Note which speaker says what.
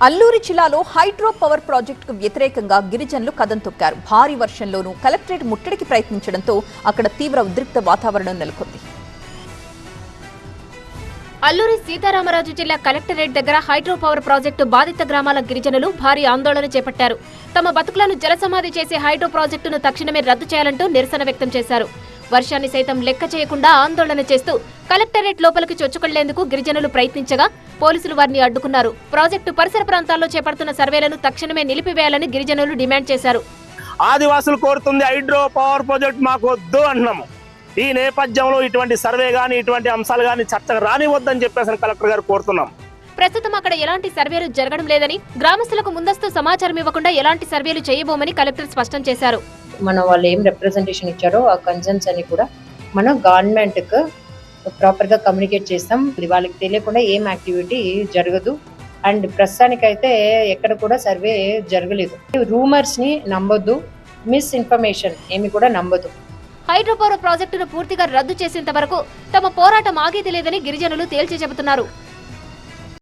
Speaker 1: అల్లూరి జిల్లాలో hydro power ప్రాజెక్టుకు వ్యతిరేకంగా గిరిజనులు కదం తొక్కారు. భారీ వర్షంలోనూ కలెక్టరేట్ ముట్టడికి ప్రయత్నించడంతో అక్కడ తీవ్ర ఉద్రిక్త వాతావరణం నెలకొంది.
Speaker 2: అల్లూరి సీతారామరాజు జిల్లా కలెక్టరేట్ దగ్గర హైడ్రో పవర్ ప్రాజెక్టు బాధిత గ్రామాల గిరిజనులు భారీ ఆందోళన చేపట్టారు. తమ బతుకులను జలసమాధి చేసే హైడ్రో ప్రాజెక్టును తక్షణమే రద్దు చేయాలంటూ నిరసన వ్యక్తం చేశారు. వర్షాన్ని సైతం లెక్క చేయకుండా ఆందోళన చేస్తూ కలెక్టరేట్ లోపలికి చొచ్చుకెళ్లేందుకు గిరిజనులు ప్రయత్నించగా పోలీసులు వారిని అడ్డుకున్నారు. ప్రాజెక్టు పరిసర ప్రాంతాల్లో చేపడుతున్న సర్వేలను తక్షణమే నిలిపివేయాలని గిరిజనులు డిమాండ్ చేశారు.
Speaker 3: ఆదివాసులు కోరుతుంది హైడ్రో పవర్ ప్రాజెక్ట్ మాకు వద్దు అంటున్నాము. ఈ నేపథ్యంలో ఇటువంటి సర్వే గానీ ఇటువంటి అంశాలు గానీ చర్చకు రానివద్దని చెప్పేసి కలెక్టర్ గారు కోరుతున్నాం.
Speaker 2: ప్రస్తుతం అక్కడ ఎలాంటి సర్వేలు జరగడం లేదని, గ్రామస్తులకు ముందస్తు సమాచారం ఇవ్వకుండా ఎలాంటి సర్వేలు చేయబోమని కలెక్టర్ స్పష్టం చేశారు.
Speaker 4: మన వాళ్ళు ఏం రిప్రజెంటేషన్ ఇచ్చారో ఆ కన్సర్న్స్ అని కూడా మనం గవర్నమెంట్ కు ప్రాపర్ గా కమ్యూనికేట్ చేస్తాం. వాళ్ళకి తెలియకుండా ఏం యాక్టివిటీ జరగదు. అండ్ ప్రస్తుతానికైతే ఎక్కడ కూడా సర్వే జరగలేదు. రూమర్స్ ని నమ్మొద్దు, మిస్ ఇన్ఫర్మేషన్ ఏమి కూడా నమ్మొద్దు.
Speaker 2: హైడ్రో పవర్ ప్రాజెక్టును పూర్తిగా రద్దు చేసేంత వరకు తమ పోరాటం ఆగేది లేదని గిరిజనులు తేల్చి చెబుతున్నారు.